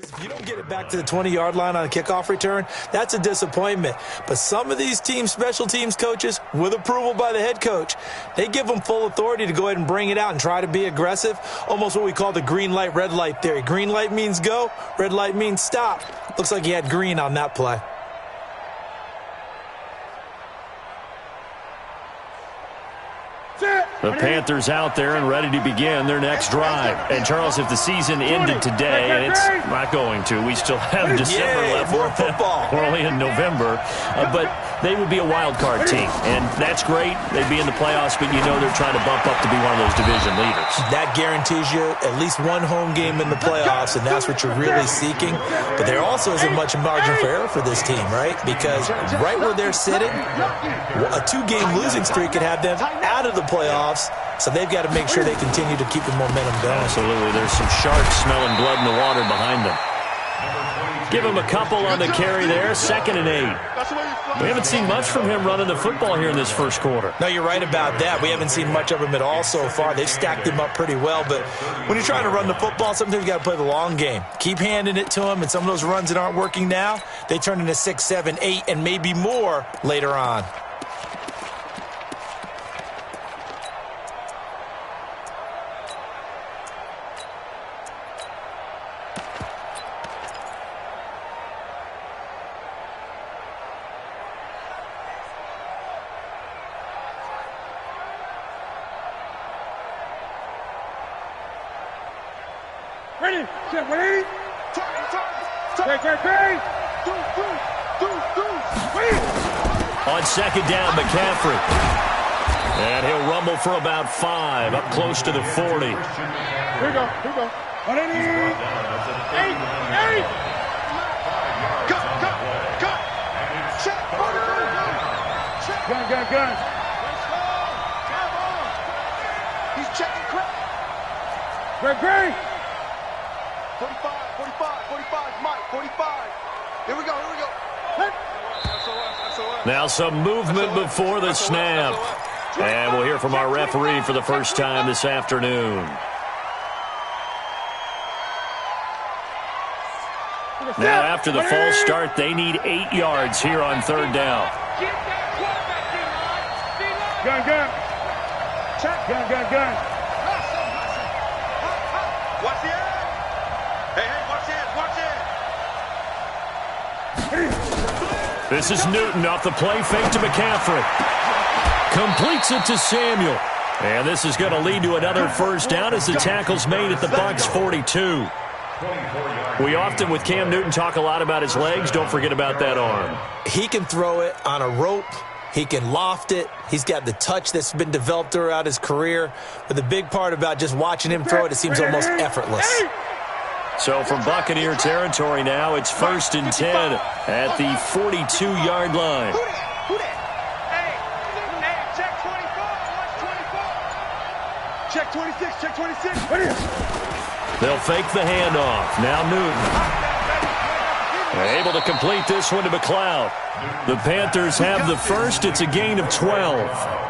If you don't get it back to the 20-yard line on a kickoff return, that's a disappointment. But some of these teams, special teams coaches, with approval by the head coach, they give them full authority to go ahead and bring it out and try to be aggressive, almost what we call the green light, red light theory. Green light means go, red light means stop. Looks like he had green on that play. The Panthers out there and ready to begin their next drive. And, Charles, if the season ended today, and it's not going to, we still have December left. More football. We're only in November. But they would be a wild card team. And that's great. They'd be in the playoffs, but you know they're trying to bump up to be one of those division leaders. That guarantees you at least one home game in the playoffs, and that's what you're really seeking. But there also isn't much margin for error for this team, right? Because right where they're sitting, a two-game losing streak could have them out of the playoffs. So they've got to make sure they continue to keep the momentum going. Absolutely. There's some sharks smelling blood in the water behind them. Give him a couple on the carry there. 2nd and 8. We haven't seen much from him running the football here in this first quarter. No, you're right about that. We haven't seen much of him at all so far. They've stacked him up pretty well. But when you're trying to run the football, sometimes you got to play the long game. Keep handing it to him. And some of those runs that aren't working now, they turn into 6, 7, 8, and maybe more later on. Ready, set, ready. On 2nd down, McCaffrey. And he'll rumble for about 5, up close to the 40. Here we go, here we go. 180. 8. Cut. Check. Gun. He's checking quick. Great. 45, Mike, 45. Here we go. Now some movement before the snap. And we'll hear from our referee for the first time this afternoon. Now after the false start, they need 8 yards here on 3rd down. Gun. Check. Gun. Watch the edge. Hey, watch it. This is Newton off the play fake to McCaffrey. Completes it to Samuel. And this is going to lead to another first down as the tackle's made at the Bucs 42. We often, with Cam Newton, talk a lot about his legs. Don't forget about that arm. He can throw it on a rope. He can loft it. He's got the touch that's been developed throughout his career. But the big part about just watching him throw it, it seems almost effortless. So from Buccaneer territory now, it's 1st and 10 at the 42-yard line. Who that? Hey, check 24. Watch 24. Check 26. They'll fake the handoff. Now Newton. Able to complete this one to McLeod. The Panthers have the first. It's a gain of 12.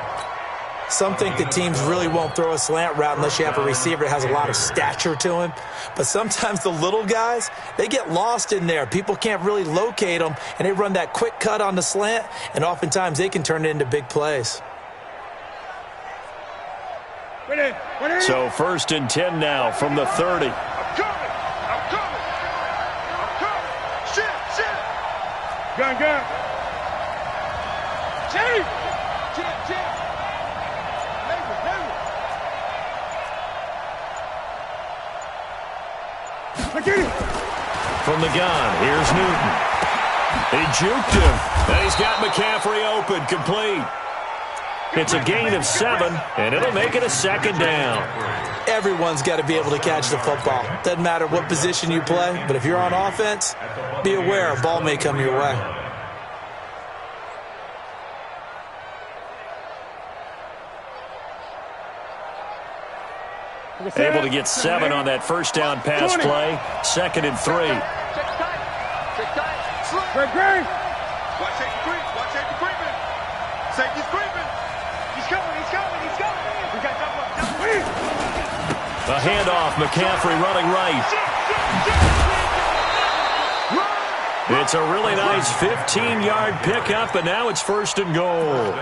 Some think the teams really won't throw a slant route unless you have a receiver that has a lot of stature to him. But sometimes the little guys, they get lost in there. People can't really locate them, and they run that quick cut on the slant, and oftentimes they can turn it into big plays. So 1st and 10 now from the 30. I'm coming. Shit. Gun. Check. From the gun, here's Newton. He juked him, and he's got McCaffrey open, complete. It's a gain of 7, and it'll make it a 2nd down. Everyone's got to be able to catch the football. Doesn't matter what position you play, but if you're on offense, be aware a ball may come your way. Able to get 7 on that first down pass play. 2nd and 3. Great. Watch safety creeping. Safety's creeping. He's coming. We got double. A handoff. McCaffrey running right. It's a really nice 15-yard pickup, and now it's 1st and goal.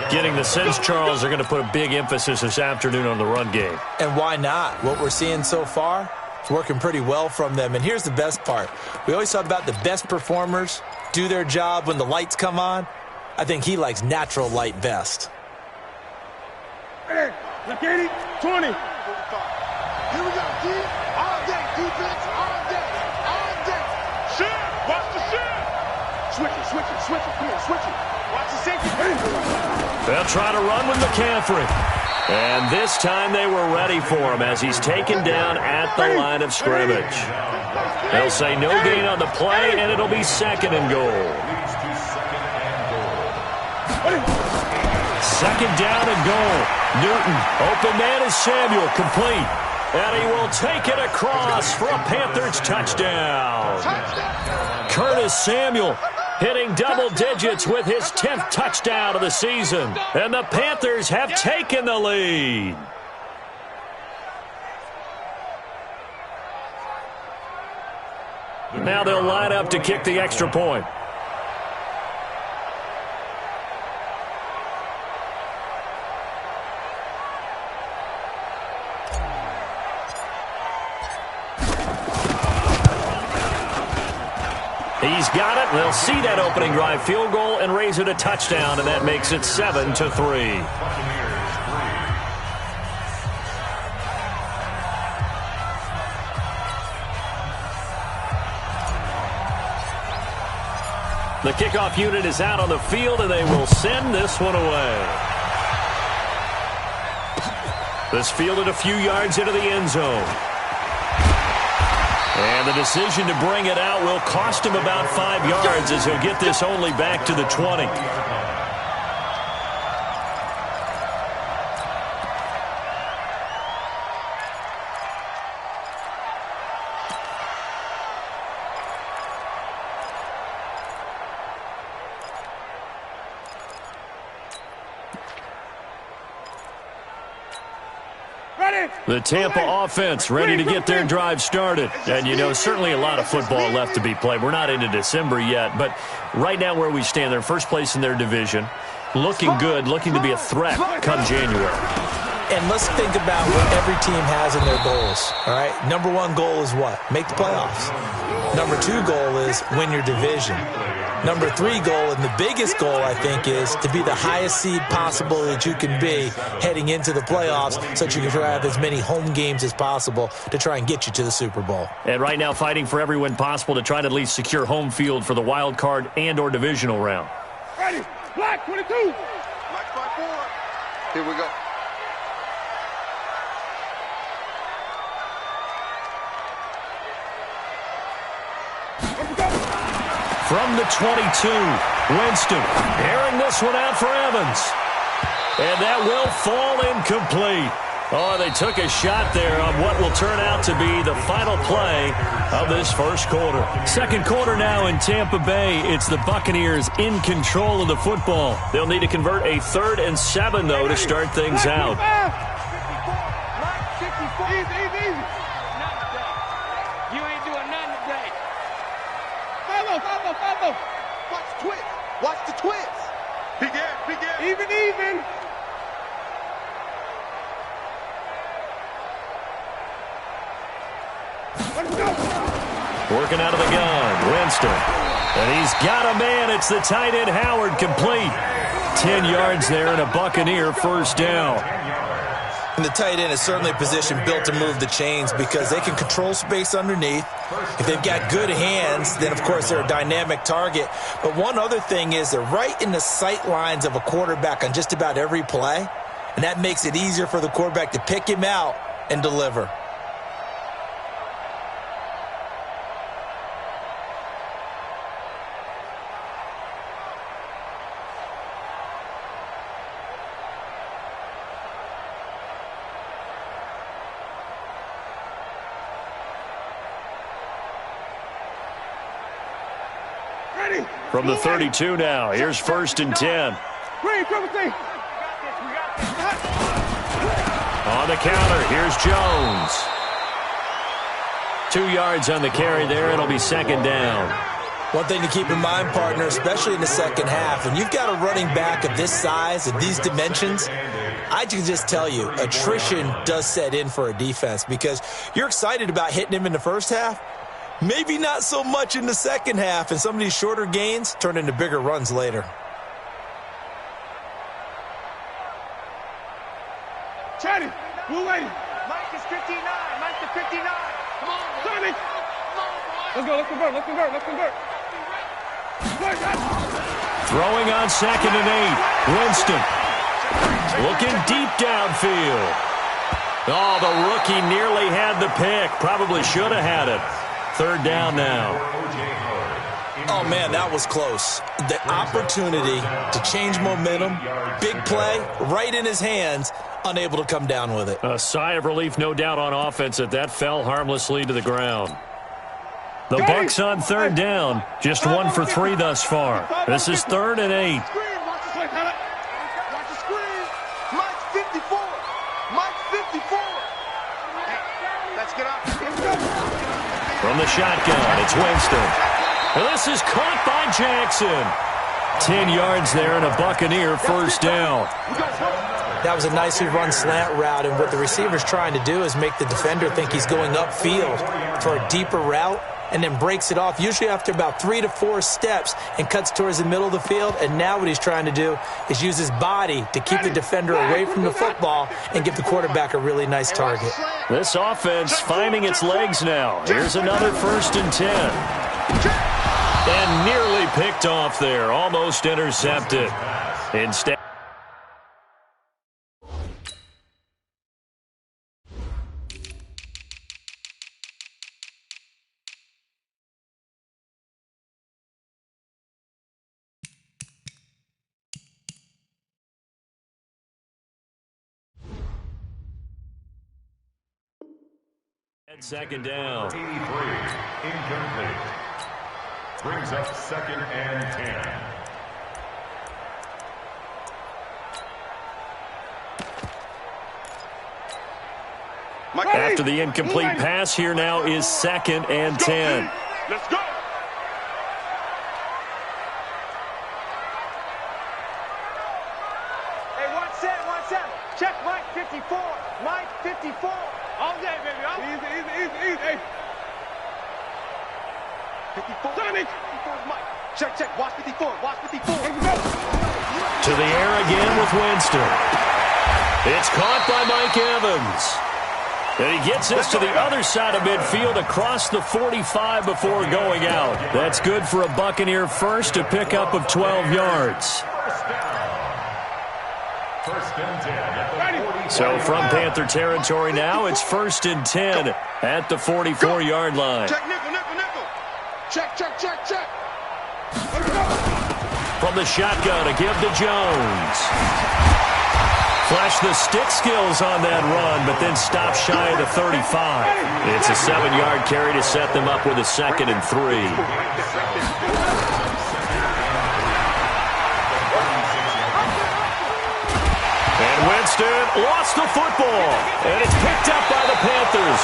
Getting the sense, Charles, are going to put a big emphasis this afternoon on the run game. And why not? What we're seeing so far is working pretty well from them. And here's the best part. We always talk about the best performers do their job when the lights come on. I think he likes natural light best. Hey, look at it. 20. Here we go, G. All day, defense. All day. All day. Shit. Watch the shit. Switch it. Come on, switch it. Watch the safety. They'll try to run with McCaffrey. And this time they were ready for him as he's taken down at the line of scrimmage. They'll say no gain on the play, and it'll be 2nd and goal. 2nd down and goal. Newton, open man is Samuel, complete. And he will take it across for a Panthers touchdown. Curtis Samuel hitting double digits with his 10th touchdown of the season. And the Panthers have taken the lead. Now they'll line up to kick the extra point. He's got it. They'll see that opening drive field goal and raise it a touchdown, and that makes it 7-3. The kickoff unit is out on the field, and they will send this one away. This fielded a few yards into the end zone. And the decision to bring it out will cost him about 5 yards as he'll get this only back to the 20. The Tampa offense ready to get their drive started. And, you know, certainly a lot of football left to be played. We're not into December yet, but right now where we stand, they're first place in their division. Looking good, looking to be a threat come January. And let's think about what every team has in their goals, all right? Number 1 goal is what? Make the playoffs. Number 2 goal is win your division. Number 3 goal, and the biggest goal, I think, is to be the highest seed possible that you can be heading into the playoffs so that you can try to have as many home games as possible to try and get you to the Super Bowl. And right now fighting for every win possible to try to at least secure home field for the wild card and or divisional round. Ready. Black 22. Black 5-4. Here we go. From the 22, Winston airing this one out for Evans. And that will fall incomplete. Oh, they took a shot there on what will turn out to be the final play of this first quarter. Second quarter now in Tampa Bay. It's the Buccaneers in control of the football. They'll need to convert a 3rd and 7, though, to start things out. Watch the twist. Watch the twist. Big air. Even. Let's go. Working out of the gun, Winston. And he's got a man. It's the tight end, Howard, complete. 10 yards there and a Buccaneer first down. And the tight end is certainly a position built to move the chains because they can control space underneath. If they've got good hands, then, of course, they're a dynamic target. But one other thing is they're right in the sight lines of a quarterback on just about every play, and that makes it easier for the quarterback to pick him out and deliver. From the 32 now, here's 1st and 10. On the counter, here's Jones. 2 yards on the carry there, it'll be 2nd down. One thing to keep in mind, partner, especially in the second half, when you've got a running back of this size and these dimensions, I can just tell you, attrition does set in for a defense because you're excited about hitting him in the first half, maybe not so much in the second half, and some of these shorter gains turn into bigger runs later. Chatty, blue lady. Mike is 59. Mike to 59. Come on, Johnny. Let's go. Let's convert. Let's convert. Let's convert. Throwing on 2nd and 8. Winston. Looking deep downfield. Oh, the rookie nearly had the pick. Probably should have had it. 3rd down now. Oh, man, that was close. The opportunity to change momentum, big play, right in his hands, unable to come down with it. A sigh of relief, no doubt, on offense that fell harmlessly to the ground. The Bucs on 3rd down, just 1 for 3 thus far. This is 3rd and 8. Watch the screen. Mike's 54. Mike's 54. Hey, let's get up. From the shotgun, it's Winston. And this is caught by Jackson. 10 yards there and a Buccaneer first down. That was a nicely run slant route, and what the receiver's trying to do is make the defender think he's going upfield for a deeper route, and then breaks it off, usually after about 3 to 4 steps, and cuts towards the middle of the field. And now what he's trying to do is use his body to keep the defender away from the football and give the quarterback a really nice target. This offense finding its legs now. Here's another 1st and 10. And nearly picked off there, almost intercepted. Instead. At 2nd down. 83, incomplete. Brings up 2nd and 10. After the incomplete pass, here now is 2nd and 10. Let's go. Hey, 1-7. Check Mike 54. Mike 54. All day, baby. Easy. Hey. 54. Johnny. 54 Mike. Check. Watch 54. Watch 54. To the air again with Winston. It's caught by Mike Evans. And he gets us to the other side of midfield across the 45 before going out. That's good for a Buccaneer first, a pickup of 12 yards. First and 10 at the 45. So from Panther territory now, it's 1st and 10 at the 44-yard line. Check nickel. Check. From the shotgun, a give to Jones. Flash the stick skills on that run, but then stop shy of the 35. It's a 7-yard carry to set them up with a 2nd and 3. And Winston lost the football, and it's picked up by the Panthers.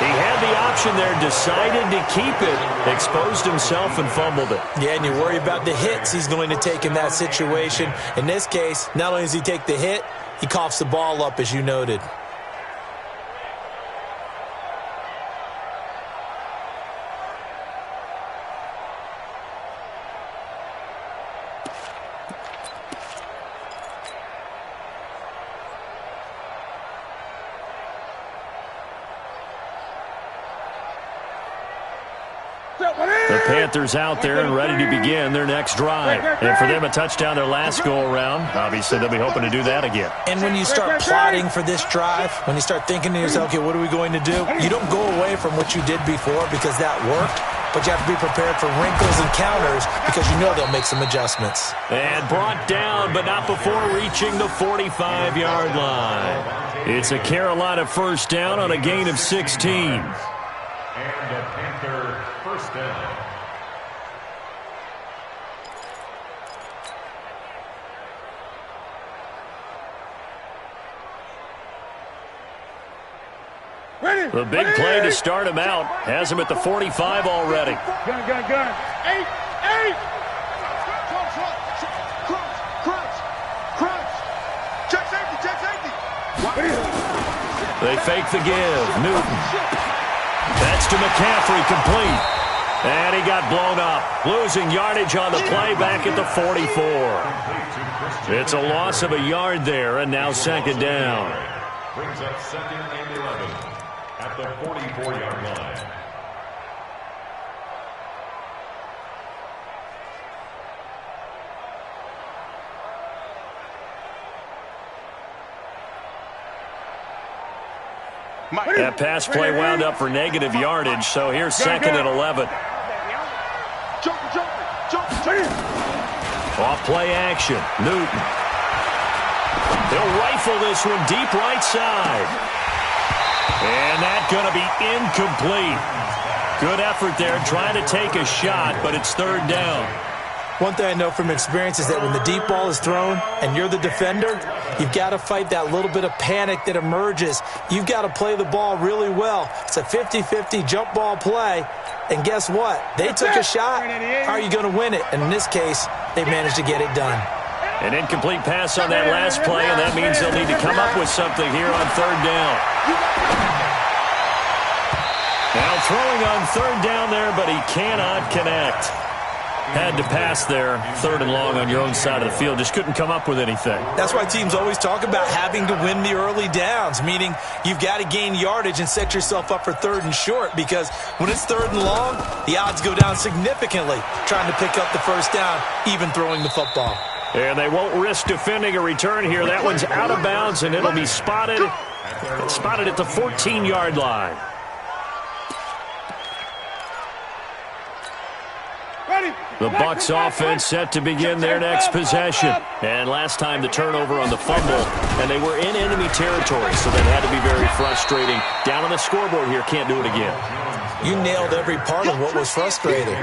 He had the option there, decided to keep it, exposed himself and fumbled it. Yeah, and you worry about the hits he's going to take in that situation. In this case, not only does he take the hit, he coughs the ball up, as you noted. The Panthers out there and ready to begin their next drive. And for them, a touchdown their last go-around. Obviously, they'll be hoping to do that again. And when you start plotting for this drive, when you start thinking to yourself, okay, what are we going to do? You don't go away from what you did before because that worked, but you have to be prepared for wrinkles and counters because you know they'll make some adjustments. And brought down, but not before reaching the 45-yard line. It's a Carolina first down on a gain of 16. And a Panther first down. The big play to start him out has him at the 45 already. Gun. 8. Crunch. Check safety. They fake the give. Newton. That's to McCaffrey, complete. And he got blown up. Losing yardage on the play back at the 44. It's a loss of a yard there, and now second down. Brings up second and 11 at the 44-yard line. That pass play wound up for negative yardage, so here's second and 11. Off play action. Newton. They'll rifle this one deep right side. And that's going to be incomplete. Good effort there trying to take a shot, but it's third down. One thing I know from experience is that when the deep ball is thrown and you're the defender, you've got to fight that little bit of panic that emerges. You've got to play the ball really well. It's a 50-50 jump ball play. And guess what? They took a shot. How are you going to win it? And in this case, they managed to get it done. An incomplete pass on that last play, and that means they'll need to come up with something here on third down. Now throwing on third down there, but he cannot connect. Had to pass there, third and long on your own side of the field. Just couldn't come up with anything. That's why teams always talk about having to win the early downs, meaning you've got to gain yardage and set yourself up for third and short, because when it's third and long, the odds go down significantly trying to pick up the first down, even throwing the football. And they won't risk defending a return here. That one's out of bounds, and it'll be spotted at the 14-yard line. The Bucs offense set to begin their next possession. And last time the turnover on the fumble, and they were in enemy territory, so that had to be very frustrating. Down on the scoreboard here, can't do it again. You nailed every part of what was frustrating.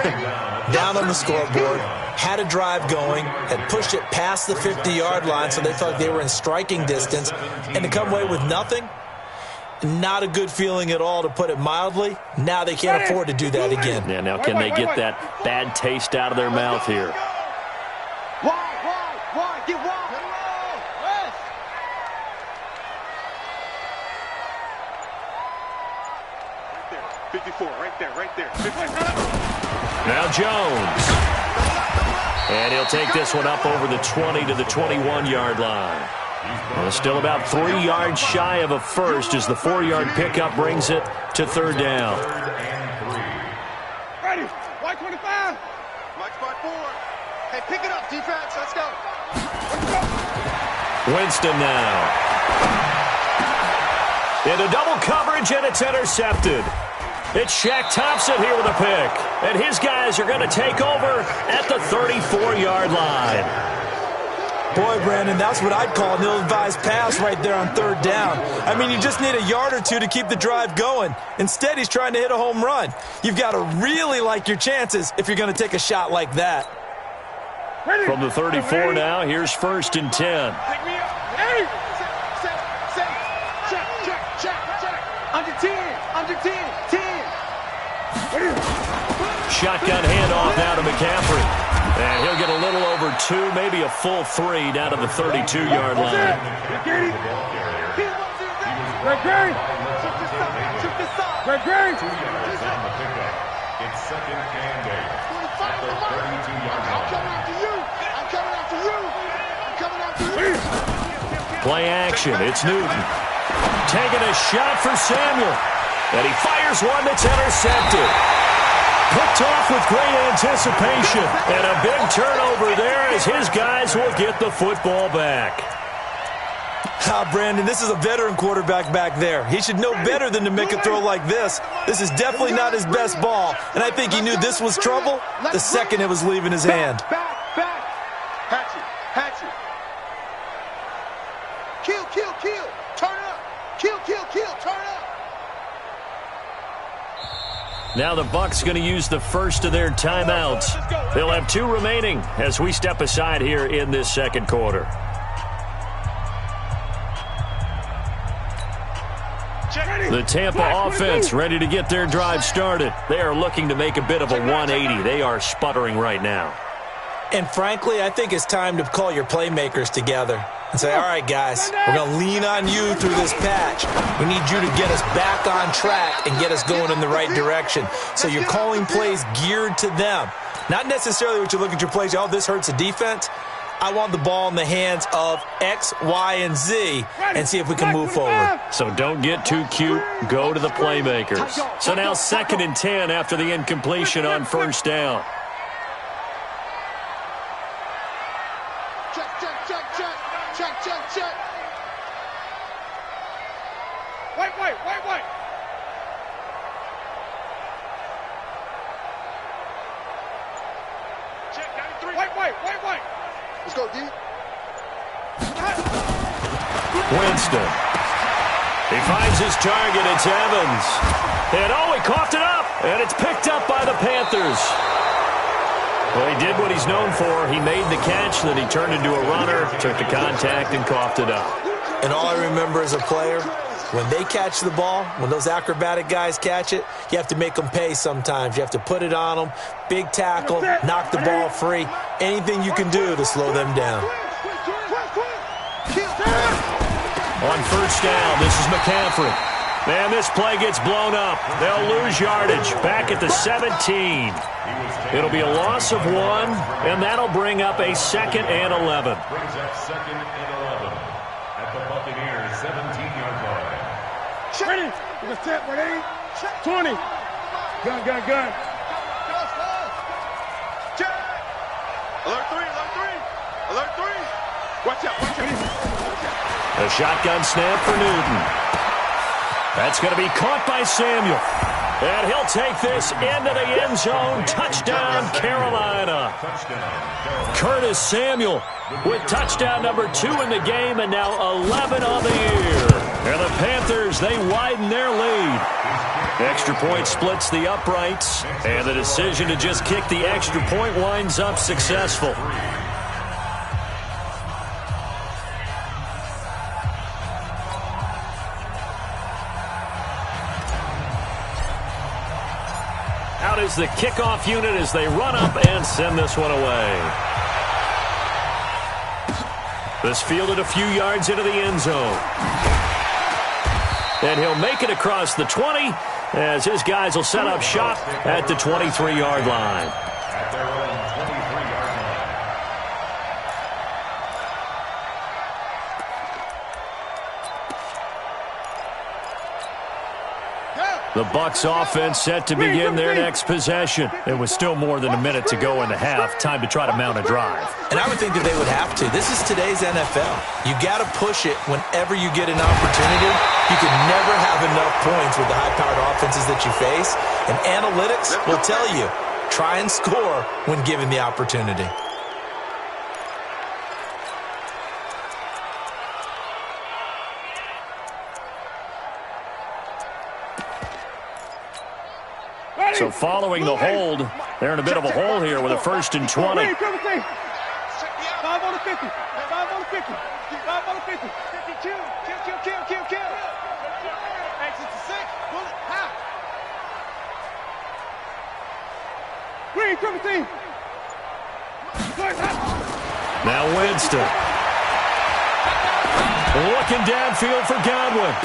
Down on the scoreboard, had a drive going, had pushed it past the 50-yard line, so they felt like they were in striking distance, and to come away with nothing, not a good feeling at all, to put it mildly. Now they can't afford to do that again. Yeah, now can they get that bad taste out of their mouth here? Wide, get wide. Yes. Right there, 54, right there. 54. Now Jones. And he'll take this one up over the 20 to the 21-yard line. Well, still about 3 yards shy of a first as the 4-yard pickup brings it to third down. Ready, white 25. Mike spot 4. Hey, pick it up, defense, let's go. Winston now. Into double coverage, and it's intercepted. It's Shaq Thompson here with a pick. And his guys are going to take over at the 34-yard line. Boy, Brandon, that's what I'd call an ill-advised pass right there on third down. I mean, you just need a yard or two to keep the drive going. Instead, he's trying to hit a home run. You've got to really like your chances if you're going to take a shot like that. From the 34 now, here's first and 10. Pick me up. Hey! Check. Under 10. 10. Shotgun handoff now to McCaffrey. And he'll get a little over 2, maybe a full 3 down to the 32-yard line. Gregory! It's second and 8 at the 32-yard line. I'm coming after you. Play action. It's Newton. Taking a shot for Samuel. And he fires one that's intercepted. Picked off with great anticipation. And a big turnover there as his guys will get the football back. Brandon, this is a veteran quarterback back there. He should know better than to make a throw like this. This is definitely not his best ball. And I think he knew this was trouble the second it was leaving his hand. Back. Hatchet. Kill. Turn up. Kill. Turn up. Now the Bucs going to use the first of their timeouts. They'll have 2 remaining as we step aside here in this second quarter. The Tampa offense ready to get their drive started. They are looking to make a bit of a 180. They are sputtering right now. And frankly, I think it's time to call your playmakers together and say, all right, guys, we're going to lean on you through this patch. We need you to get us back on track and get us going in the right direction. So you're calling plays geared to them. Not necessarily what you look at your plays, oh, this hurts the defense. I want the ball in the hands of X, Y, and Z and see if we can move forward. So don't get too cute. Go to the playmakers. So now 2nd and 10 after the incompletion on 1st down. Check. Wait. Check, 93. Wait. Let's go, D. Winston. He finds his target. It's Evans. And he coughed it up. And it's picked up by the Panthers. Well, he did what he's known for. He made the catch, then he turned into a runner, took the contact, and coughed it up. And all I remember as a player, when they catch the ball, when those acrobatic guys catch it, you have to make them pay sometimes. You have to put it on them, big tackle, knock the ball free, anything you can do to slow them down. On 1st down, this is McCaffrey. Man, this play gets blown up. They'll lose yardage back at the 17. It'll be a loss of 1, and that'll bring up a 2nd and 11. Brings up 2nd and 11 at the Buccaneers' 17-yard line. Ready. We're set. Ready. 20. Gun. Check. Alert 3. Watch out. A shotgun snap for Newton. That's going to be caught by Samuel. And he'll take this into the end zone. Touchdown, Carolina. Curtis Samuel with touchdown number 2 in the game and now 11 on the year. And the Panthers, they widen their lead. Extra point splits the uprights, and the decision to just kick the extra point winds up successful. Out is the kickoff unit as they run up and send this one away. This fielded a few yards into the end zone. And he'll make it across the 20 as his guys will set up shop at the 23-yard line. At their own 23-yard line. The Bucs offense set to begin their next possession. It was still more than a minute to go in the half. Time to try to mount a drive. And I would think that they would have to. This is today's NFL. You got to push it whenever you get an opportunity. You can never have enough points with the high-powered offenses that you face. And analytics will tell you, try and score when given the opportunity. So following the hold, they're in a bit of a hole here with a 1st and 20. 5 on the 50. 5 on the 50. 5 on the 50. 52. Kill. Exit to 6. Bullet. Half. Green, 17. Now Winston. Looking downfield for Godwin.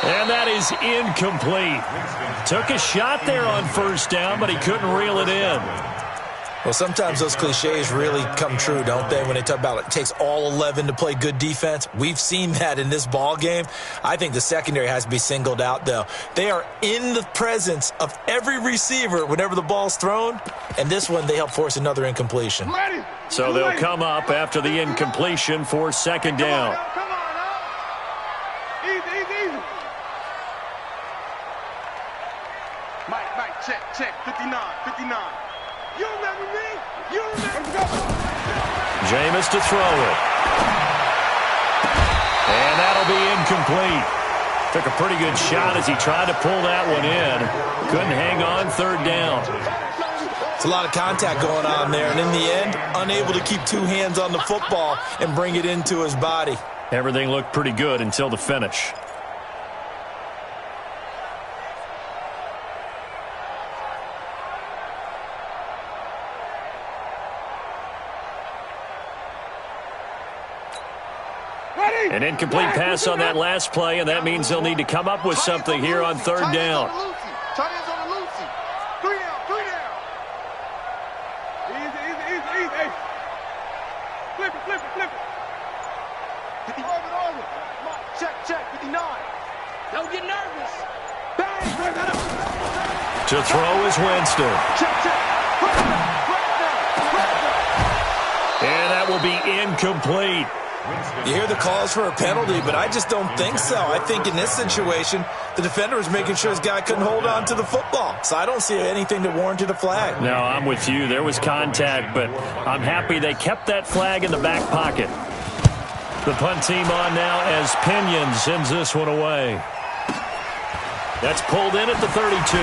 And that is incomplete. Took a shot there on 1st down, but he couldn't reel it in. Well, sometimes those cliches really come true, don't they, when they talk about it takes all 11 to play good defense. We've seen that in this ball game. I think the secondary has to be singled out, though. They are in the presence of every receiver whenever the ball's thrown, and this one they help force another incompletion. So they'll come up after the incompletion for 2nd down. Come on, Easy. Mike, check. 59. You remember me? Jameis to throw it. And that'll be incomplete. Took a pretty good shot as he tried to pull that one in. Couldn't hang on 3rd down. It's a lot of contact going on there, and in the end, unable to keep 2 hands on the football and bring it into his body. Everything looked pretty good until the finish. An incomplete pass on that last play, and that means they'll need to come up with something here on third down. Tight ends on the Lucy. 3 down, 3 down. Easy. Hey. Flip it. 50 over. Check, 59. Don't get nervous. Bang! To throw is Winston. Check. And that will be incomplete. You hear the calls for a penalty, but I just don't think so. I think in this situation, the defender was making sure his guy couldn't hold on to the football. So I don't see anything that warranted a flag. No, I'm with you. There was contact, but I'm happy they kept that flag in the back pocket. The punt team on now as Pinion sends this one away. That's pulled in at the 32.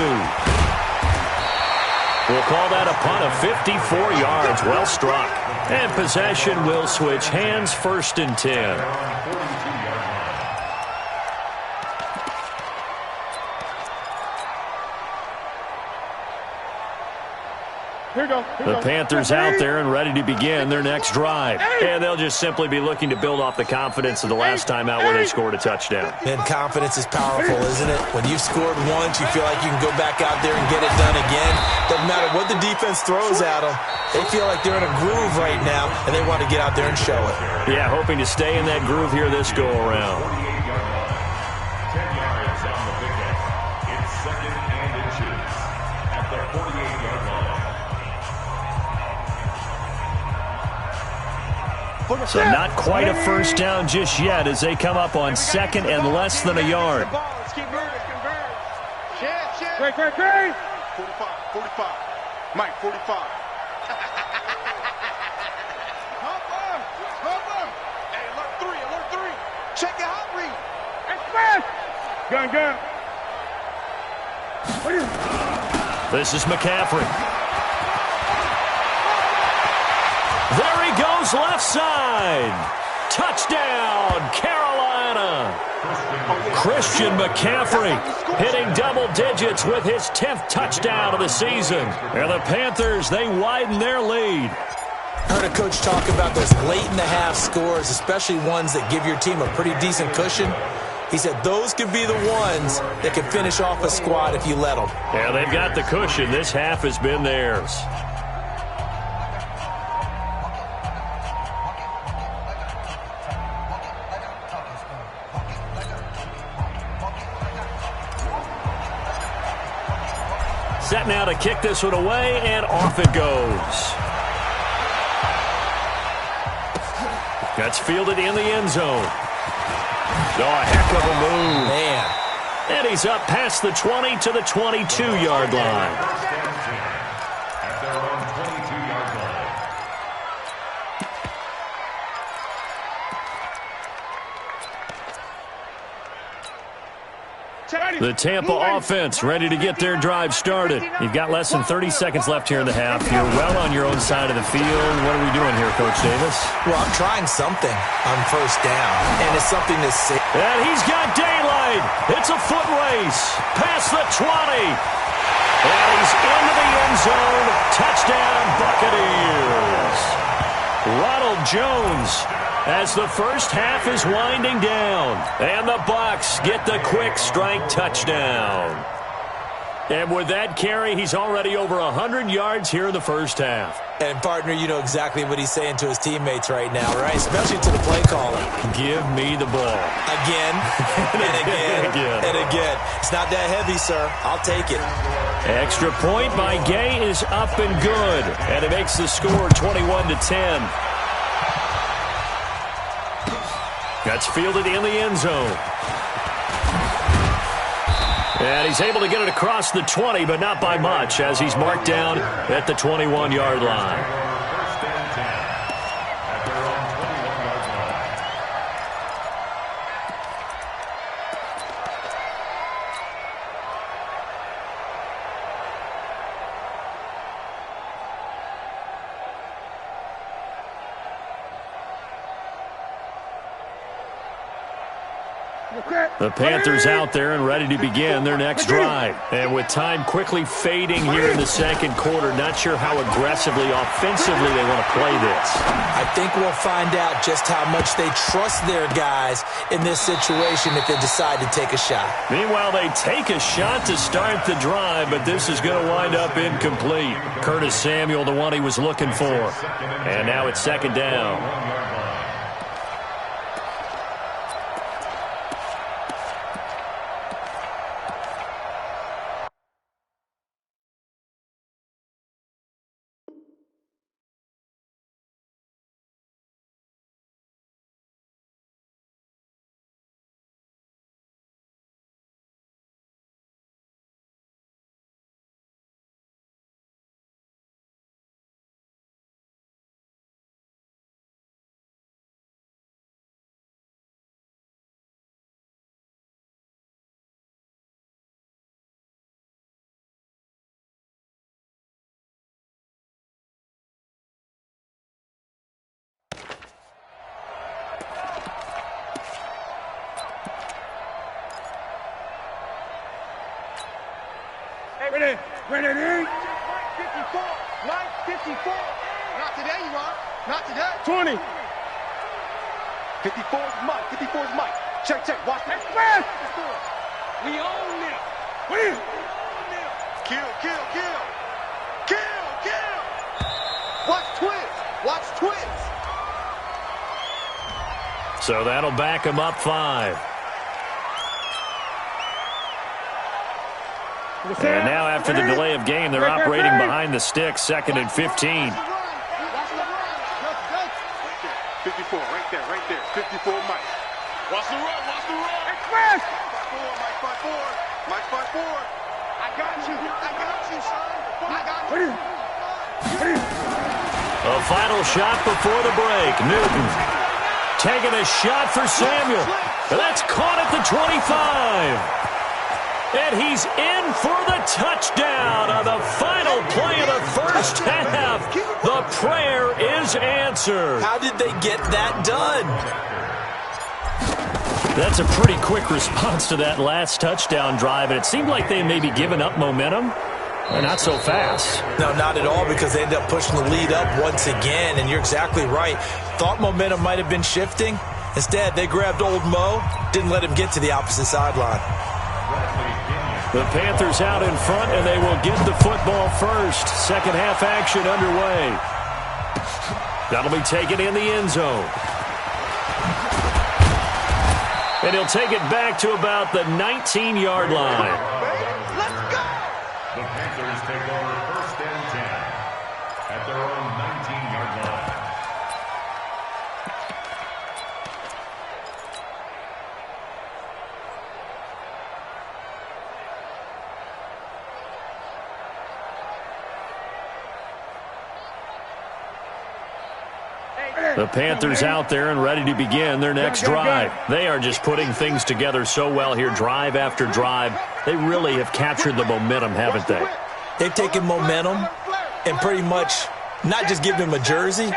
We'll call that a punt of 54 yards. Well struck. And possession will switch hands, 1st and 10. Here we go. The Panthers out there and ready to begin their next drive. And they'll just simply be looking to build off the confidence of the last time out where they scored a touchdown. And confidence is powerful, isn't it? When you've scored once, you feel like you can go back out there and get it done again. Doesn't matter what the defense throws at them. They feel like they're in a groove right now, and they want to get out there and show it. Yeah, hoping to stay in that groove here this go-around. 10 yards on the pickup. It's 2nd and inches at the 48-yard line. So not quite a first down just yet as they come up on 2nd and less than a yard. Let's keep moving. Shit. Great. 45. Mike, 45. Hump him. Hey, alert 3. Check your hot read. Express. Gun. This is McCaffrey. There he goes left side. Touchdown, Carolina. Christian McCaffrey hitting double digits with his 10th touchdown of the season. And the Panthers, they widen their lead. I heard a coach talk about those late-in-the-half scores, especially ones that give your team a pretty decent cushion. He said those could be the ones that can finish off a squad if you let them. Yeah, they've got the cushion. This half has been theirs. Set now to kick this one away, and off it goes. That's fielded in the end zone. Oh, a heck of a move. Man. And he's up past the 20 to the 22-yard line. At their own 22-yard line. The Tampa offense ready to get their drive started. You've got less than 30 seconds left here in the half. You're well on your own side of the field. What are we doing here, Coach Davis? Well, I'm trying something on first down, and it's something that's safe. And he's got daylight. It's a foot race. Past the 20. And he's into the end zone. Touchdown, Buccaneers. Ronald Jones as the first half is winding down. And the Bucs get the quick strike touchdown. And with that carry, he's already over 100 yards here in the first half. And, partner, you know exactly what he's saying to his teammates right now, right? Especially to the play caller. Give me the ball. Again, and again. It's not that heavy, sir. I'll take it. Extra point by Gay is up and good. And it makes the score 21-10. That's fielded in the end zone. And he's able to get it across the 20, but not by much, as he's marked down at the 21-yard line. First and 10. At their own 21-yard line. The Panthers out there and ready to begin their next drive. And with time quickly fading here in the second quarter, not sure how aggressively, offensively they want to play this. I think we'll find out just how much they trust their guys in this situation if they decide to take a shot. Meanwhile, they take a shot to start the drive, but this is going to wind up incomplete. Curtis Samuel, the one he was looking for. And now it's second down. Ready, 54, Mike 54. Not today, you are. Not today. 20. 54 is Mike, 54 is Mike. Check, watch that. Express. We own them. Win. Kill. Watch twins. So that'll back them up 5. And now after the delay of game, they're operating behind the sticks, 2nd and 15. 54, right there. 54, Mike. Watch the run. Express. Mike 5-4. I got you, son. I got you. A final shot before the break. Newton taking a shot for Samuel. That's caught at the 25. And he's in for the touchdown on the final play of the first half. The prayer is answered. How did they get that done? That's a pretty quick response to that last touchdown drive, and it seemed like they may be giving up momentum. Not so fast. No, not at all, because they ended up pushing the lead up once again, and you're exactly right. Thought momentum might have been shifting. Instead, they grabbed old Mo, didn't let him get to the opposite sideline. The Panthers out in front, and they will get the football first. Second half action underway. That'll be taken in the end zone. And he'll take it back to about the 19-yard line. Let's go. The Panthers take over 1st and 10 at their own 19-yard line. The Panthers out there and ready to begin their next drive. They are just putting things together so well here, drive after drive. They really have captured the momentum, haven't they? They've taken momentum and pretty much not just given him a jersey,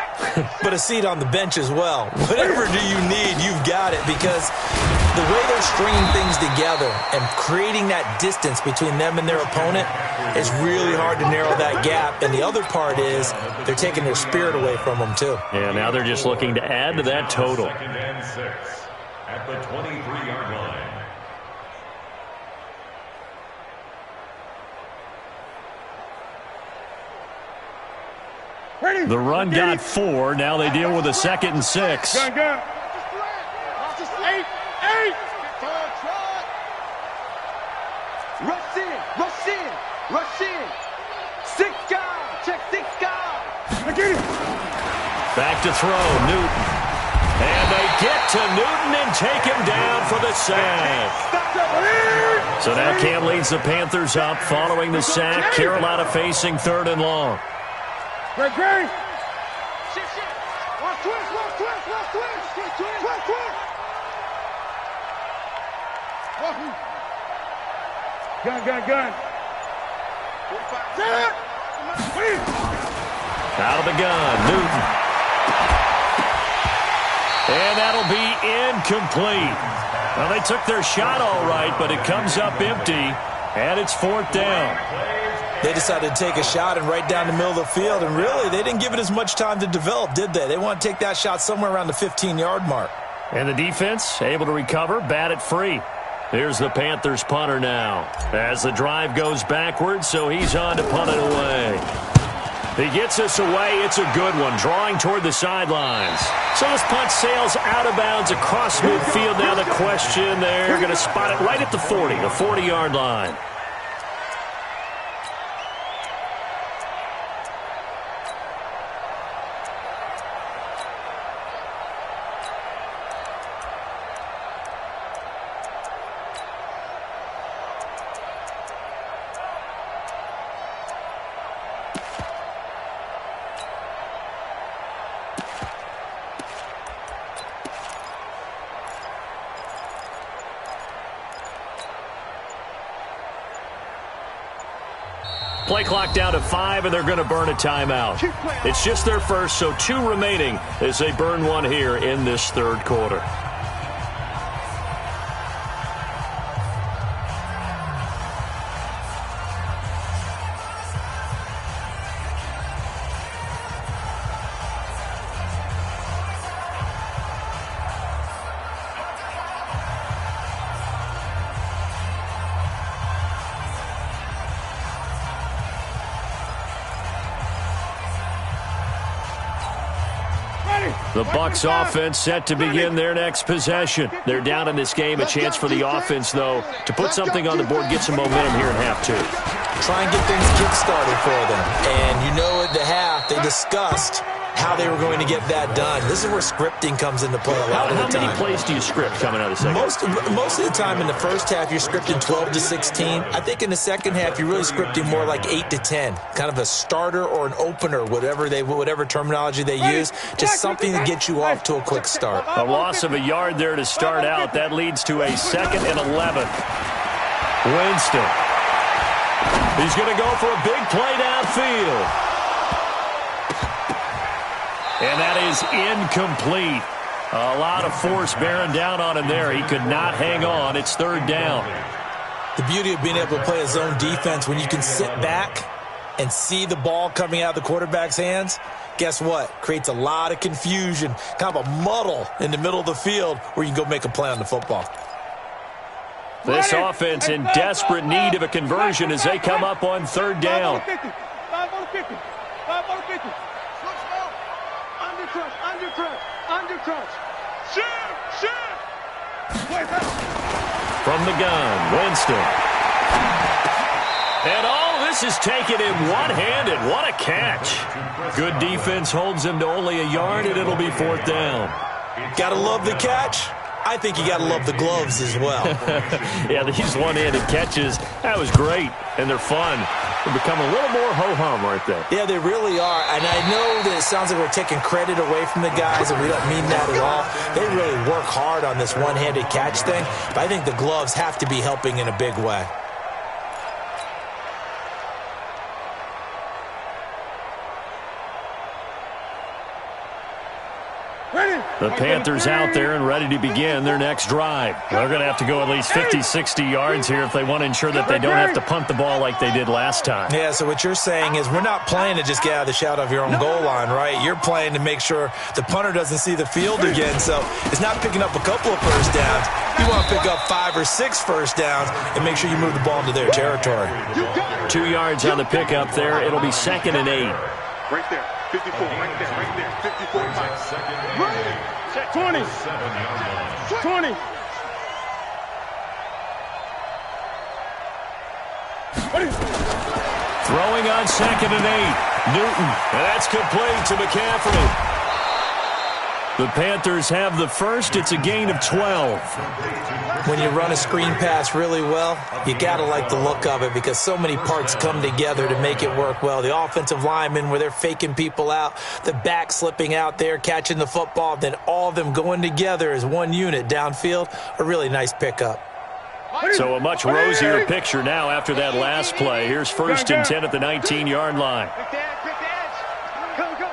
but a seat on the bench as well. Whatever do you need, you've got it, because the way they're stringing things together and creating that distance between them and their opponent is really hard to narrow that gap. And the other part is they're taking their spirit away from them, too. Yeah, now they're just looking to add to that total. 2nd and 6 at the 23-yard line. The run got 4. Now they deal with a 2nd and 6. Gun. 8. Rush in. 6 guys. Check 6 guys. Back to throw, Newton. And they get to Newton and take him down for the sack. So now Cam leads the Panthers up following the sack. Carolina facing 3rd and long. Great. Watch twist. Gun. Out of the gun, Newton. And that'll will be incomplete. Well, they took their shot all right, but it comes up empty, and it's 4th down. They decided to take a shot and right down the middle of the field, and really, they didn't give it as much time to develop, did they? They want to take that shot somewhere around the 15-yard mark. And the defense able to recover, bat it free. Here's the Panthers punter now. As the drive goes backwards, so he's on to punt it away. He gets us away. It's a good one, drawing toward the sidelines. So this punt sails out of bounds across midfield. Now the question, they're going to spot it right at the 40, the 40-yard line. Play clock down to 5, and they're going to burn a timeout. It's just their first, so 2 remaining as they burn one here in this 3rd quarter. The Bucs offense set to begin their next possession. They're down in this game. A chance for the offense, though, to put something on the board, get some momentum here in half 2. Try and get things kick-started for them. And you know at the half, they discussed how they were going to get that done. This is where scripting comes into play a lot of the time. How many plays do you script coming out of the second? Most of the time in the first half, you're scripting 12 to 16. I think in the second half, you're really scripting more like 8 to 10. Kind of a starter or an opener, whatever terminology they use. Just something to get you off to a quick start. A loss of a yard there to start out. That leads to a 2nd and 11. Winston. He's going to go for a big play downfield. And that is incomplete. A lot of force bearing down on him there. He could not hang on. It's 3rd down. The beauty of being able to play a zone defense when you can sit back and see the ball coming out of the quarterback's hands, guess what? Creates a lot of confusion, kind of a muddle in the middle of the field where you can go make a play on the football. This offense in desperate need of a conversion as they come up on 3rd down. Undercrunch. Shoot. From the gun, Winston. And all this is taken in one-handed. What a catch. Good defense holds him to only a yard, and it'll be 4th down. Gotta love the catch. I think you gotta love the gloves as well. Yeah, these one-handed catches, that was great, and they're fun. They become a little more ho-hum right there. Yeah, they really are, and I know that it sounds like we're taking credit away from the guys, and we don't mean that at all. They really work hard on this one-handed catch thing, but I think the gloves have to be helping in a big way. The Panthers out there and ready to begin their next drive. They're going to have to go at least 50, 60 yards here if they want to ensure that they don't have to punt the ball like they did last time. Yeah, so what you're saying is we're not playing to just get out of the shadow of your own goal line, right? You're playing to make sure the punter doesn't see the field again. So it's not picking up a couple of first downs. You want to pick up 5 or 6 first downs and make sure you move the ball into their territory. 2 yards on the pickup there. It'll be 2nd and 8. Right there. 54, right there. 54, Mike. 20. 20. Throwing on 2nd and 8. Newton, and that's complete to McCaffrey. The Panthers have the first. It's a gain of 12. When you run a screen pass really well, you got to like the look of it because so many parts come together to make it work well. The offensive linemen where they're faking people out, the back slipping out there, catching the football, then all of them going together as one unit downfield, a really nice pickup. So a much rosier picture now after that last play. Here's 1st and 10 at the 19-yard line. Quick the edge. Go.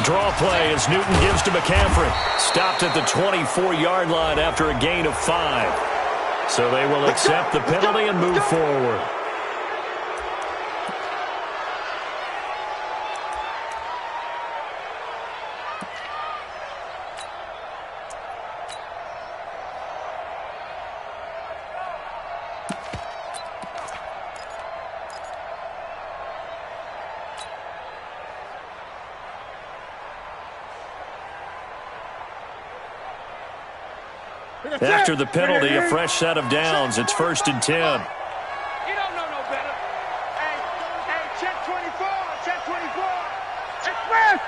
Draw play as Newton gives to McCaffrey. Stopped at the 24-yard line after a gain of 5. So they will accept the penalty and move forward. After the penalty, a fresh set of downs. It's 1st and 10. You don't know no better. Hey, check 24. Check 24. Express.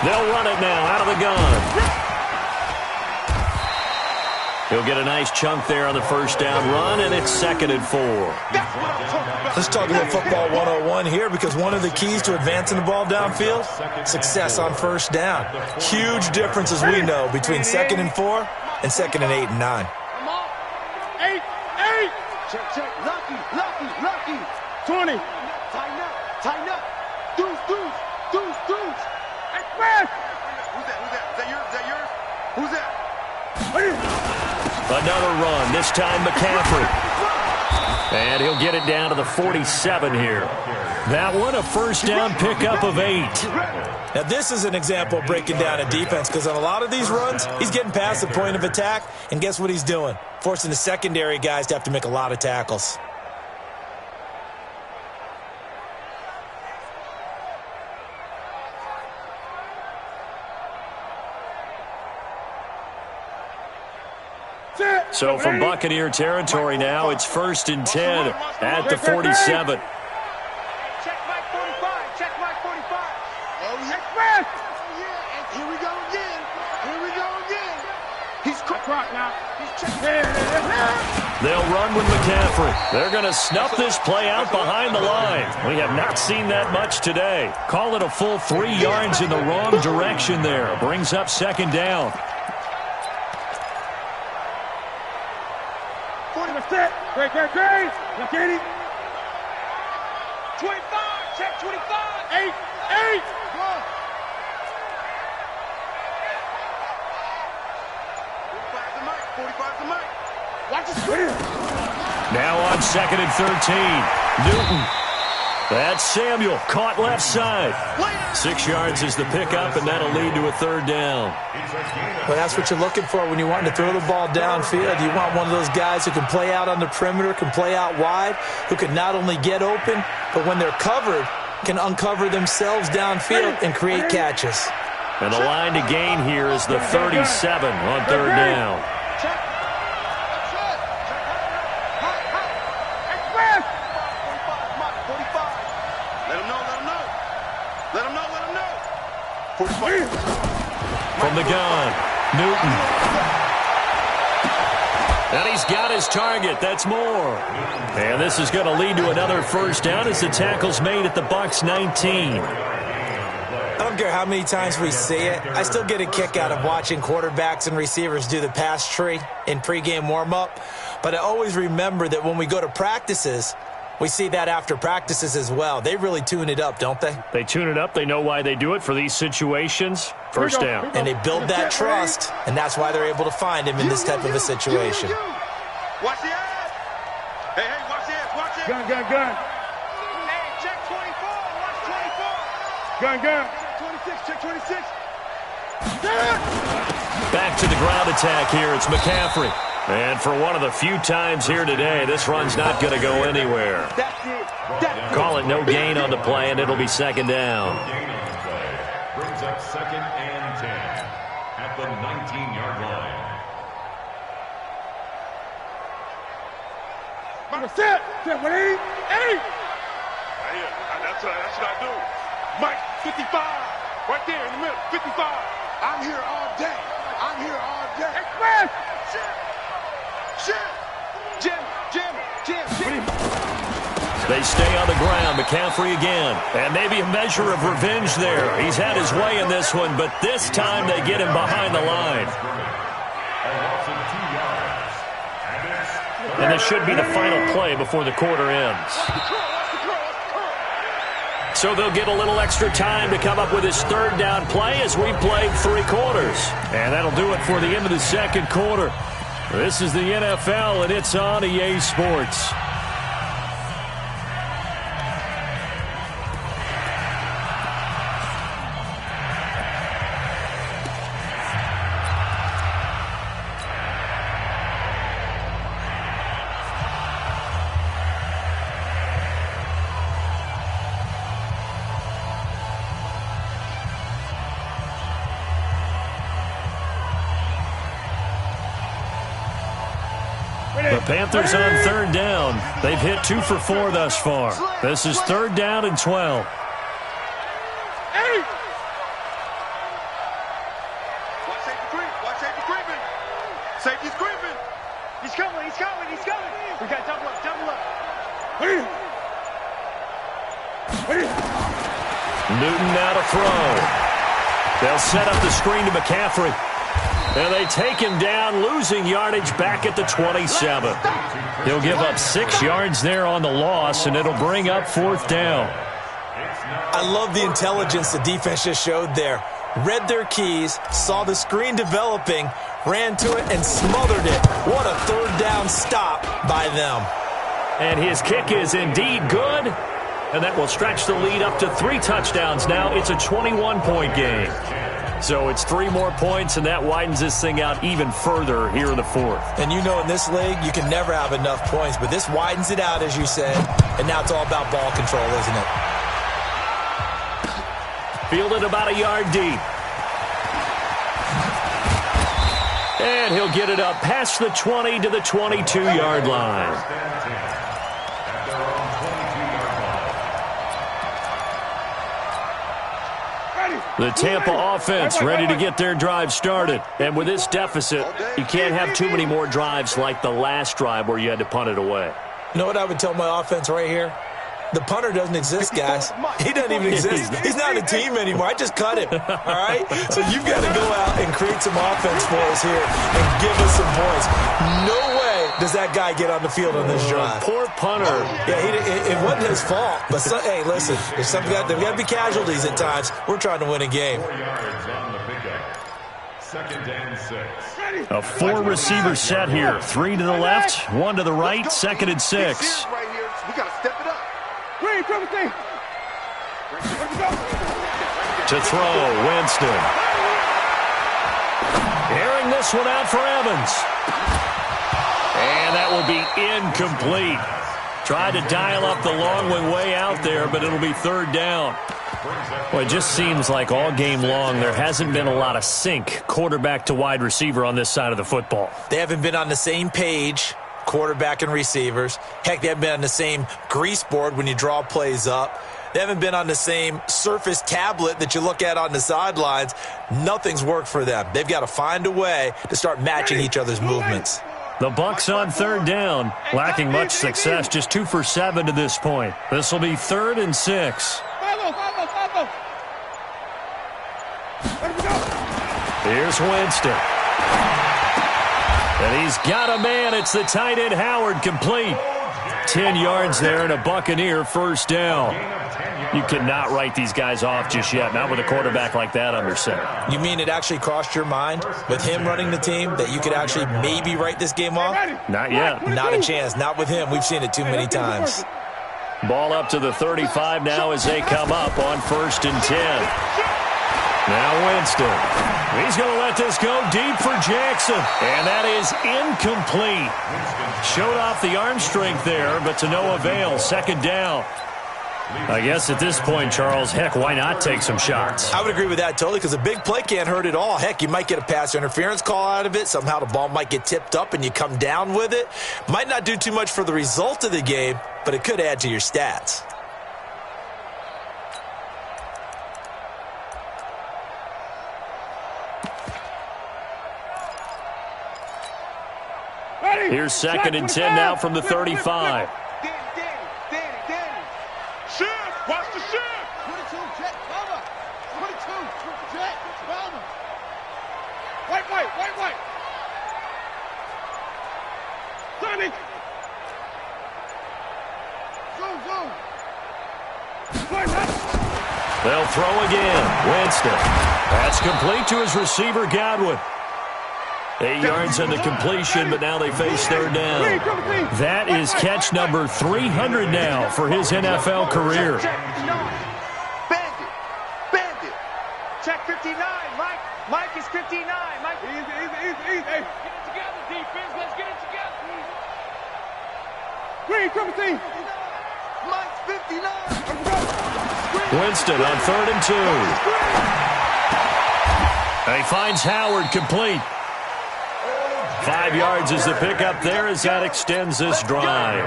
They'll run it now out of the gun. He'll get a nice chunk there on the first down run, and it's 2nd and 4. Let's talk about football 101 here, because one of the keys to advancing the ball downfield, success on first down. Huge difference, as we know, between 2nd and 4 and 2nd and 8 and 9. Come on. 8. Check. Lucky. 20. Tighten up. Deuce. Express. Who's that? Is that yours? Who's that? Another run, this time McCaffrey. And he'll get it down to the 47 here. That one, a first down pickup of 8. Now, this is an example of breaking down a defense, because on a lot of these runs, he's getting past the point of attack, and guess what he's doing? Forcing the secondary guys to have to make a lot of tackles. So from Buccaneer territory now, it's 1st and 10 at the 47. Check Mike 45. Check Mike 45. Oh, yeah. Express. Oh, yeah. And here we go again. He's caught now. He's checking. They'll run with McCaffrey. They're going to snuff this play out behind the line. We have not seen that much today. Call it a full 3 yards in the wrong direction there. Brings up 2nd down. Great. Look at him. 25. Check 25. 8. 45 to Mike. Watch the screen. Now on 2nd and 13. Newton. That's Samuel. Caught left side. 6 yards is the pickup, and that'll lead to a 3rd down. Well, that's what you're looking for when you want to throw the ball downfield. You want one of those guys who can play out on the perimeter, can play out wide, who can not only get open, but when they're covered, can uncover themselves downfield and create catches. And the line to gain here is the 37 on 3rd down. From the gun, Newton. And he's got his target. That's more. And this is going to lead to another first down as the tackle's made at the Bucs 19. I don't care how many times we see it. I still get a kick out of watching quarterbacks and receivers do the pass tree in pregame warm-up. But I always remember that when we go to practices, we see that after practices as well. They really tune it up, don't they? They tune it up. They know why they do it for these situations. First down. And they build that trust, and that's why they're able to find him in this type of a situation. Watch the ass. Hey, watch the ass. Watch it. Gun. Hey, check 24. Watch 24. Gun. 26. Check 26. Back to the ground attack here. It's McCaffrey. And for one of the few times here today, this run's not going to go anywhere. That's it. Call it no gain on the play, and it'll be 2nd down. Gain on the play brings up 2nd and 10 at the 19-yard line. Set. With 8. That's what I do. Mike, 55. Right there in the middle. 55. I'm here all day. Express. Jim. They stay on the ground. McCaffrey again. And maybe a measure of revenge there. He's had his way in this one, but this time they get him behind the line. And this should be the final play before the quarter ends. So they'll get a little extra time to come up with his third down play as we played 3 quarters. And that'll do it for the end of the second quarter. This is the NFL, and it's on EA Sports. The Panthers on third down. They've hit 2 for 4 thus far. This is third down and 12. Safety's creeping. He's coming. We got double up. Newton now to throw. They'll set up the screen to McCaffrey. And they take him down, losing yardage back at the 27. He'll give up 6 yards there on the loss, and it'll bring up fourth down. I love the intelligence the defense just showed there. Read their keys, saw the screen developing, ran to it, and smothered it. What a third down stop by them. And his kick is indeed good, and that will stretch the lead up to 3 touchdowns now. It's a 21-point game. So it's 3 more points, and that widens this thing out even further here in the fourth. And you know in this league, you can never have enough points, but this widens it out, as you said, and now it's all about ball control, isn't it? Fielded about a yard deep. And he'll get it up past the 20 to the 22-yard line. The Tampa offense ready to get their drive started. And with this deficit, you can't have too many more drives like the last drive where you had to punt it away. You know what I would tell my offense right here? The punter doesn't exist, guys. He doesn't even exist. He's not a team anymore. I just cut him, all right? So you've got to go out and create some offense for us here and give us some points. No way does that guy get on the field on this drive. Poor punter. Yeah, it wasn't his fault. But, hey, listen, there's got to be casualties at times. We're trying to win a game. 4 yards on the pickup. Second and 6. A 4-receiver set here. 3 to the left, 1 to the right, second and 6. Right here. We got to step it up. To throw, Winston. Airing this one out for Evans. And that will be incomplete. Tried to dial up the long one way out there, but it'll be third down. Well, it just seems like all game long there hasn't been a lot of sync quarterback to wide receiver on this side of the football. They haven't been on the same page, quarterback and receivers. Heck, they haven't been on the same grease board when you draw plays up. They haven't been on the same Surface tablet that you look at on the sidelines. Nothing's worked for them. They've got to find a way to start matching each other's movements. The Bucs on third down, lacking much success, just 2 for 7 to this point. This will be third and 6. Here's Winston. And he's got a man. It's the tight end Howard, complete. 10 yards there and a Buccaneer first down. You cannot write these guys off just yet, not with a quarterback like that under center. You mean it actually crossed your mind with him running the team that you could actually maybe write this game off? Not yet. Not a chance. Not with him. We've seen it too many times. Ball up to the 35 now as they come up on first and 10. Now Winston. He's going to let this go deep for Jackson. And that is incomplete. Showed off the arm strength there, but to no avail. Second down. I guess at this point, Charles, heck, why not take some shots? I would agree with that totally, because a big play can't hurt at all. Heck, you might get a pass interference call out of it. Somehow the ball might get tipped up and you come down with it. Might not do too much for the result of the game, but it could add to your stats. Here's second and 10 now from the 35. Shift! Watch the shift! 22, jet, cover. 22, jet, cover. White. Sonic! Zoom. Play left! They'll throw again. Winston. That's complete to his receiver, Godwin. 8 yards on the completion, but now they face third down. That is catch number 300 now for his NFL career. Bandit. Check 59. Mike is 59. Mike. Easy. Hey. Get it together, defense. Let's get it together. Green, come see. Mike's 59. Winston on 3rd and 2. He finds Howard complete. 5 yards is the pickup there as that extends this drive.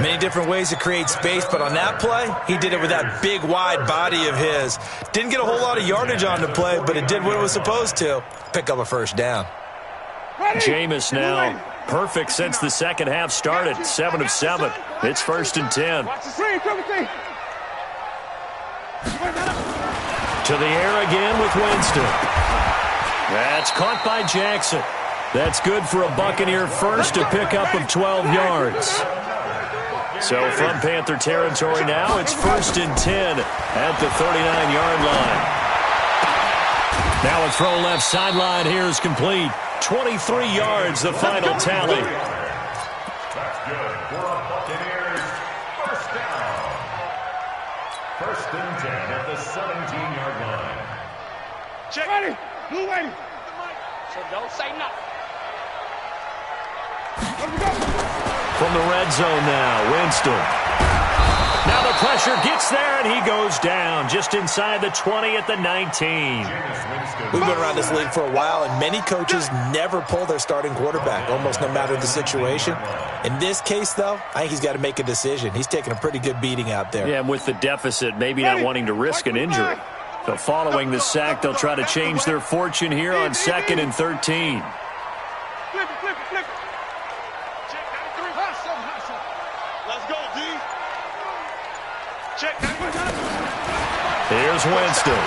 Many different ways to create space, but on that play, he did it with that big, wide body of his. Didn't get a whole lot of yardage on the play, but it did what it was supposed to. Pick up a first down. Jameis now perfect since the second half started. 7 of 7. It's 1st and 10. To the air again with Winston. That's caught by Jackson. That's good for a Buccaneer first, to pick up of 12 yards. So from Panther territory now, it's 1st and 10 at the 39-yard line. Now a throw left sideline here is complete. 23 yards, the final tally. That's good for a Buccaneers first down. 1st and 10 at the 17-yard line. Check. Ready. Blue ready. So don't say nothing. From the red zone now, Winston. Now the pressure gets there, and he goes down just inside the 20 at the 19. We've been around this league for a while, and many coaches never pull their starting quarterback, almost no matter the situation. In this case, though, I think he's got to make a decision. He's taking a pretty good beating out there. Yeah, and with the deficit, maybe not wanting to risk an injury. So following the sack, they'll try to change their fortune here on 2nd and 13. Flip it. Check 93. Let's go, D. Check 93. Here's Winston.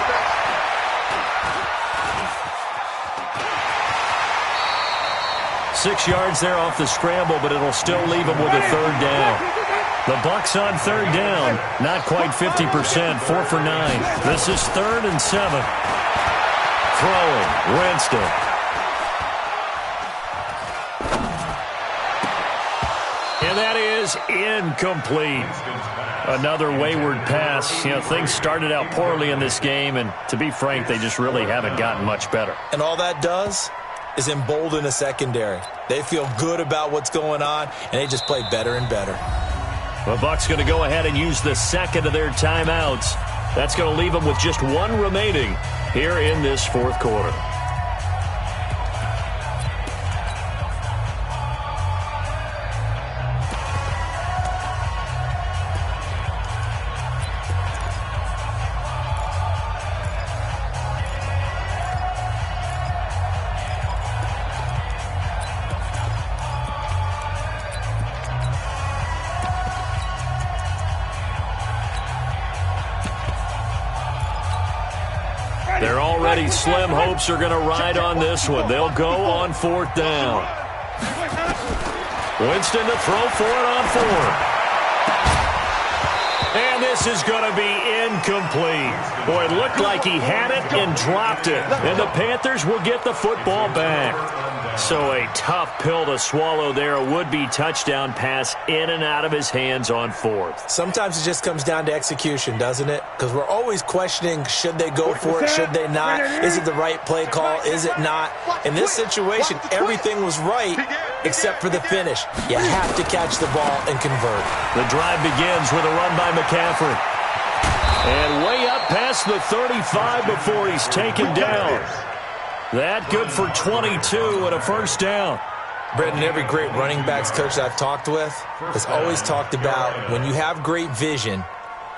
Six yards there off the scramble, but it'll still leave him with a third down. The Bucs on third down, not quite 50%, 4 for 9. This is 3rd and 7. Throwing, Winston. And that is incomplete. Another wayward pass. You know, things started out poorly in this game, and to be frank, they just really haven't gotten much better. And all that does is embolden a secondary. They feel good about what's going on, and they just play better and better. The Bucs going to go ahead and use the second of their timeouts. That's going to leave them with just one remaining here in this 4th quarter. Their already slim hopes are going to ride on this one. They'll go on 4th down. Winston to throw for it on 4th. And this is going to be incomplete. Boy, it looked like he had it and dropped it. And the Panthers will get the football back. So a tough pill to swallow there. A would-be touchdown pass in and out of his hands on 4th. Sometimes it just comes down to execution, doesn't it? Because we're always questioning, should they go for it, should they not? Is it the right play call, is it not? In this situation, everything was right except for the finish. You have to catch the ball and convert. The drive begins with a run by McCaffrey. And way up past the 35 before he's taken down. That good for 22 and a first down. Brendan, every great running backs coach I've talked with has always talked about when you have great vision,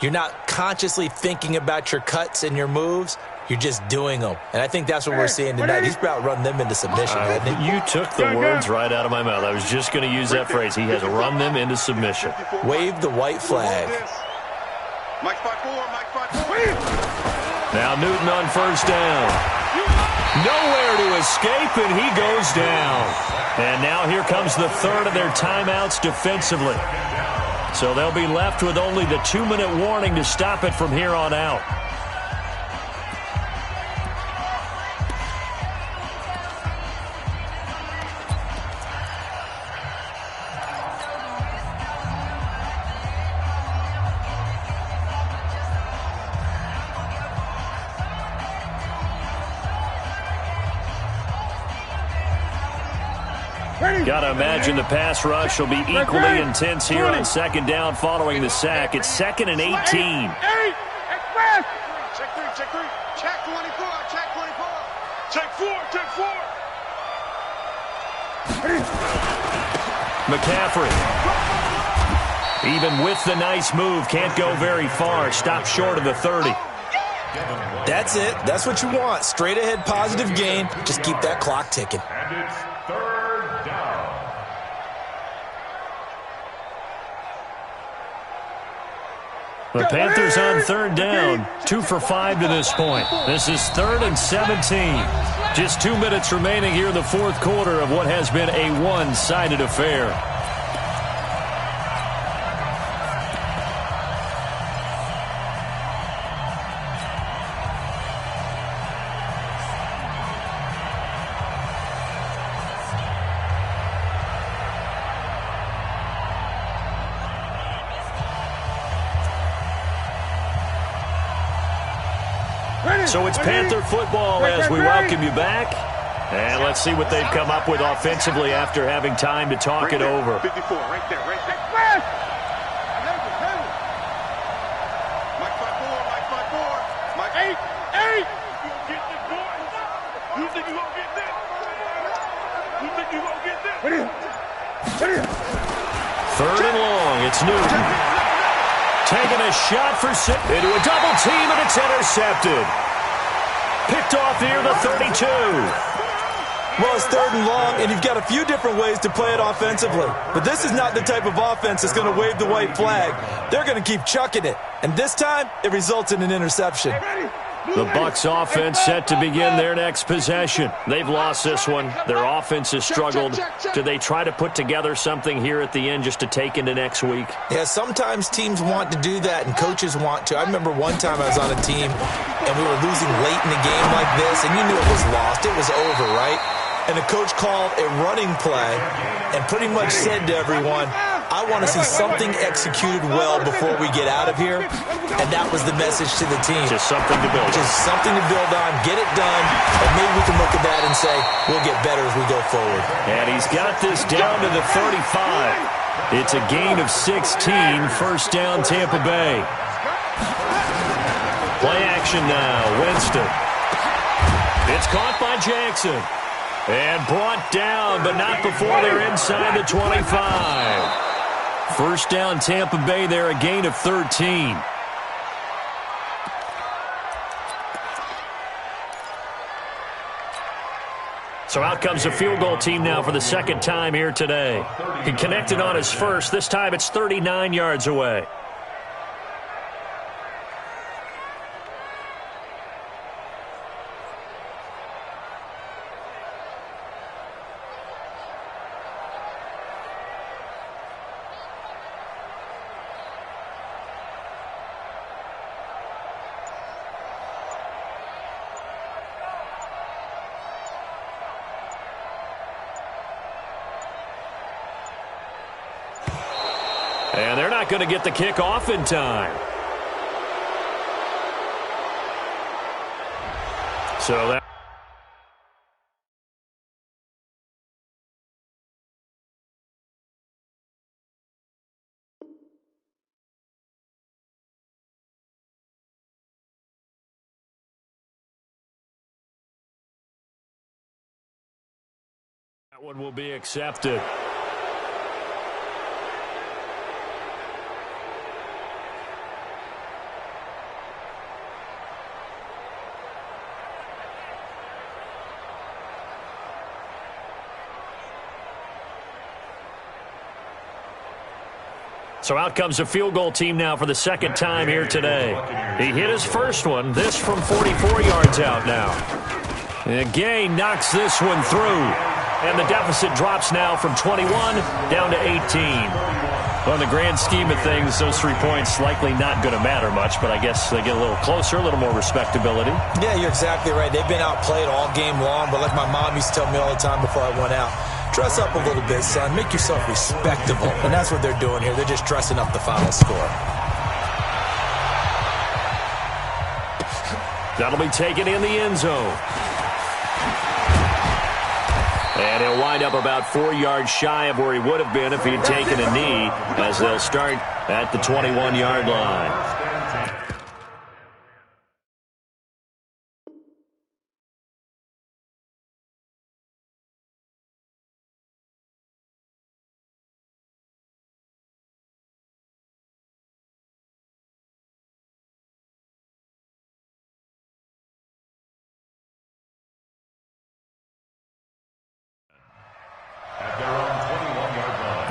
you're not consciously thinking about your cuts and your moves. You're just doing them. And I think that's what we're seeing tonight. He's about run them into submission, hasn't he? You took the words right out of my mouth. I was just going to use that phrase. He has run them into submission. Wave the white flag. Mike 5-4, Mike 5-4. Now Newton on first down. Nowhere to escape, and he goes down. And now here comes the third of their timeouts defensively. So they'll be left with only the 2-minute warning to stop it from here on out. Got to imagine the pass rush will be equally intense here on second down following the sack. It's 2nd and 18. Express! Check 3, check 3. Check 24, check 24. Check 4, check 4. McCaffrey. Even with the nice move, can't go very far. Stop short of the 30. That's it. That's what you want. Straight ahead positive gain. Just keep that clock ticking. And it's 3rd down. The Panthers on 3rd down, 2 for 5 to this point. This is 3rd and 17. Just 2 minutes remaining here in the 4th quarter of what has been a one-sided affair. So it's Panther football as we welcome you back. And let's see what they've come up with offensively after having time to talk it over. 54, right there, right there. Mike 5-4, Mike 5-4. Mike 8. You gonna get this, boy? You think you gonna get this? You think you gonna get this? 3rd and long, it's Newton. Taking a shot for 6 into a double team, and it's intercepted. Picked off here, the 32. Well, it's 3rd and long, and you've got a few different ways to play it offensively. But this is not the type of offense that's going to wave the white flag. They're going to keep chucking it. And this time, it results in an interception. The Bucs offense set to begin their next possession. They've lost this one. Their offense has struggled. Do they try to put together something here at the end just to take into next week? Yeah, sometimes teams want to do that and coaches want to. I remember one time I was on a team and we were losing late in the game like this, and you knew it was lost. It was over, right? And the coach called a running play and pretty much said to everyone, I want to see something executed well before we get out of here. And that was the message to the team. Just something to build on. Just something to build on, get it done, and maybe we can look at that and say, we'll get better as we go forward. And he's got this down to the 35. It's a gain of 16, 1st down Tampa Bay. Play action now, Winston. It's caught by Jackson. And brought down, but not before they're inside the 25. 1st down Tampa Bay there, a gain of 13. So out comes the field goal team now for the 2nd time here today. He connected on his first. This time it's 39 yards away. And they're not going to get the kick off in time. So that one will be accepted. So out comes the field goal team now for the 2nd time here today. He hit his first one, this from 44 yards out now. And Gay knocks this one through. And the deficit drops now from 21 down to 18. Well, in the grand scheme of things, those 3 points likely not going to matter much, but I guess they get a little closer, a little more respectability. Yeah, you're exactly right. They've been outplayed all game long, but like my mom used to tell me all the time before I went out, dress up a little bit, son. Make yourself respectable. And that's what they're doing here. They're just dressing up the final score. That'll be taken in the end zone. And he'll wind up about 4 yards shy of where he would have been if he had taken a knee, as they'll start at the 21-yard line. At their own 21-yard line.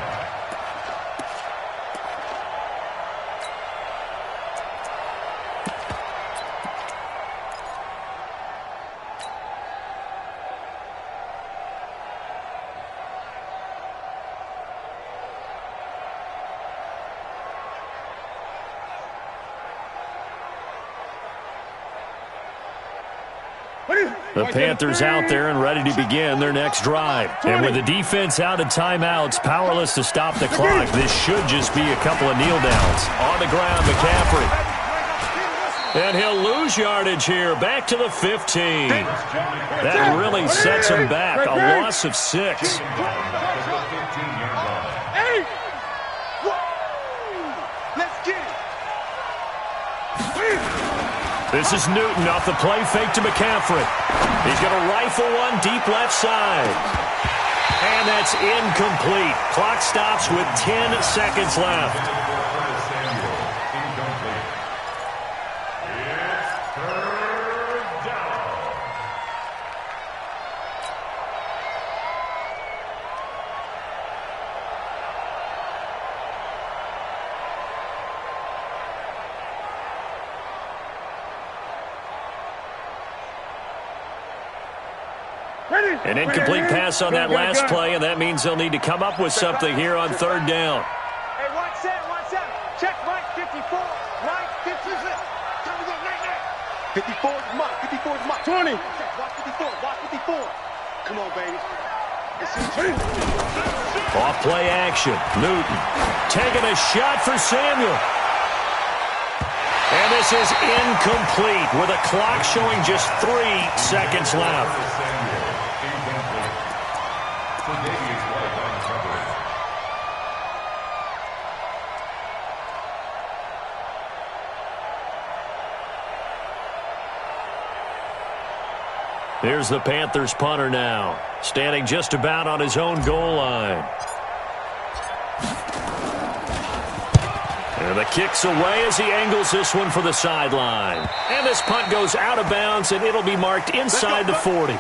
The Panthers out there and ready to begin their next drive. And with the defense out of timeouts, powerless to stop the clock, this should just be a couple of kneel downs. On the ground, McCaffrey. And he'll lose yardage here, back to the 15. That really sets him back, a loss of 6. This is Newton off the play fake to McCaffrey. He's going to rifle one deep left side. And that's incomplete. Clock stops with 10 seconds left. An incomplete pass on that last play, and that means they'll need to come up with something here on third down. Hey, 1-7. Check Mike 54. Mike 56. 54 is Mike. 54 is Mike. 20. Watch 54. Watch 54. Come on, baby. Off play action. Newton taking a shot for Samuel. And this is incomplete with a clock showing just 3 seconds left. Here's the Panthers punter now, standing just about on his own goal line. And the kick's away as he angles this one for the sideline. And this punt goes out of bounds, and it'll be marked inside the 40.